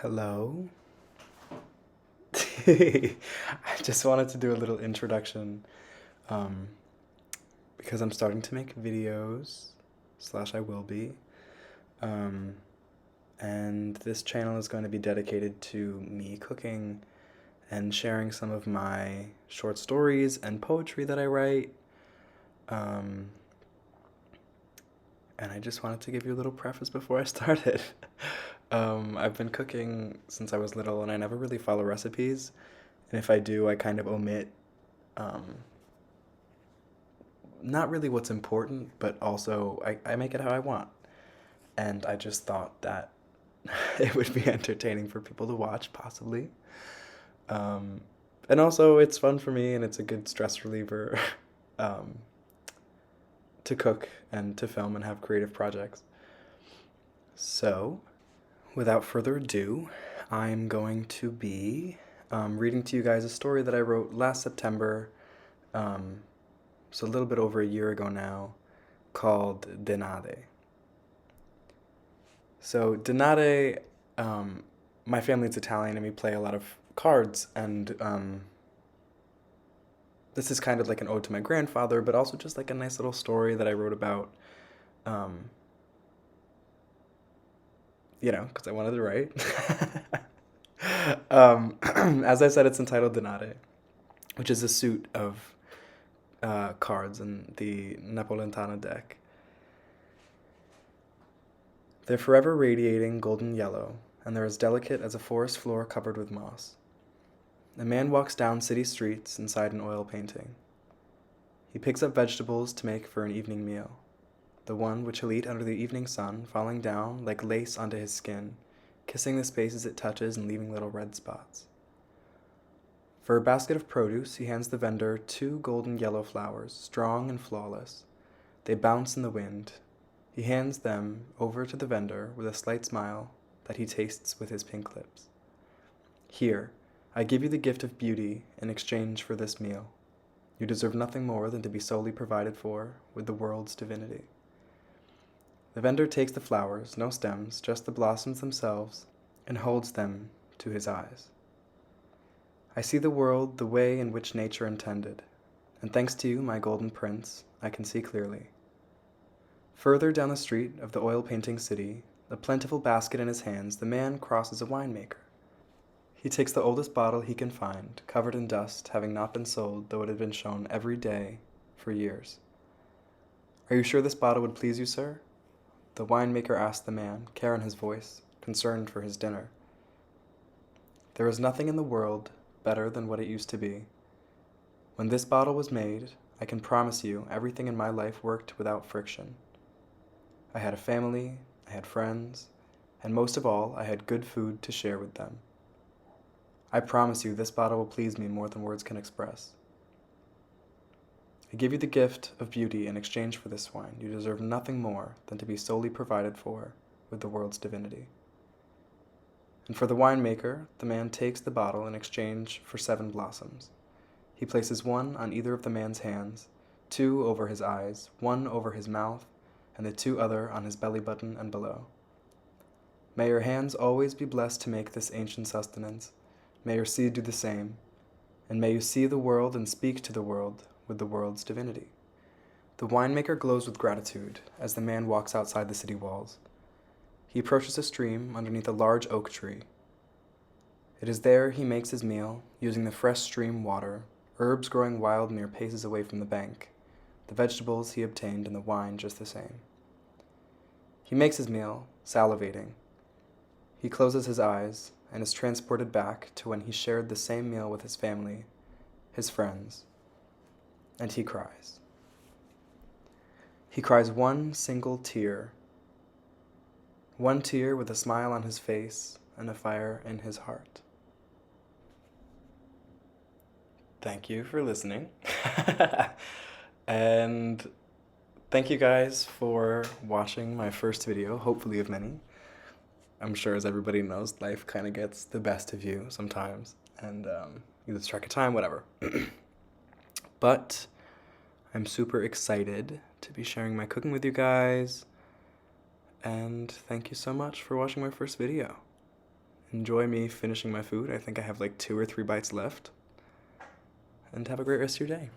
Hello. I just wanted to do a little introduction um, because I'm starting to make videos, slash I will be. Um, and this channel is going to be dedicated to me cooking and sharing some of my short stories and poetry that I write. Um, and I just wanted to give you a little preface before I started. I've been cooking since I was little and I never really follow recipes. And if I do, I kind of omit um, not really what's important, but also I make it how I want. And I just thought that it would be entertaining for people to watch, possibly. Um, and also, it's fun for me and it's a good stress reliever um, to cook and to film and have creative projects. So, without further ado, I'm going to be reading to you guys a story that I wrote last September, so a little bit over a year ago now, called Denade. So Denade, my family's Italian and we play a lot of cards, and this is kind of like an ode to my grandfather, but also just like a nice little story that I wrote about, um, because I wanted to write. As I said, it's entitled Denade, which is a suit of cards in the Napolitana deck. They're forever radiating golden yellow, and they're as delicate as a forest floor covered with moss. A man walks down city streets inside an oil painting. He picks up vegetables to make for an evening meal, the one which he'll eat under the evening sun, falling down like lace onto his skin, kissing the spaces it touches and leaving little red spots. For a basket of produce, he hands the vendor 2 golden yellow flowers, strong and flawless. They bounce in the wind. He hands them over to the vendor with a slight smile that he tastes with his pink lips. Here, I give you the gift of beauty in exchange for this meal. You deserve nothing more than to be solely provided for with the world's divinity. The vendor takes the flowers, no stems, just the blossoms themselves, and holds them to his eyes. I see the world the way in which nature intended, and thanks to you, my golden prince, I can see clearly. Further down the street of the oil painting city, a plentiful basket in his hands, the man crosses a winemaker. He takes the oldest bottle he can find, covered in dust, having not been sold, though it had been shown every day for years. Are you sure this bottle would please you, sir? The winemaker asked the man, care in his voice, concerned for his dinner. There is nothing in the world better than what it used to be. When this bottle was made, I can promise you everything in my life worked without friction. I had a family, I had friends, and most of all, I had good food to share with them. I promise you this bottle will please me more than words can express. I give you the gift of beauty in exchange for this wine. You deserve nothing more than to be solely provided for with the world's divinity. And for the winemaker, the man takes the bottle in exchange for 7 blossoms. He places 1 on either of the man's hands, 2 over his eyes, 1 over his mouth, and the 2 other on his belly button and below. May your hands always be blessed to make this ancient sustenance. May your seed do the same, and may you see the world and speak to the world with the world's divinity. The winemaker glows with gratitude as the man walks outside the city walls. He approaches a stream underneath a large oak tree. It is there he makes his meal, using the fresh stream water, herbs growing wild mere paces away from the bank, the vegetables he obtained and the wine just the same. He makes his meal, salivating. He closes his eyes and is transported back to when he shared the same meal with his family, his friends, and he cries. He cries 1 single tear, 1 tear with a smile on his face and a fire in his heart. Thank you for listening. And thank you guys for watching my first video, hopefully of many. I'm sure, as everybody knows, life kind of gets the best of you sometimes, and you lose track of time, whatever. But I'm super excited to be sharing my cooking with you guys, and thank you so much for watching my first video. enjoy me finishing my food. I think I have like 2 or 3 bites left. And have a great rest of your day.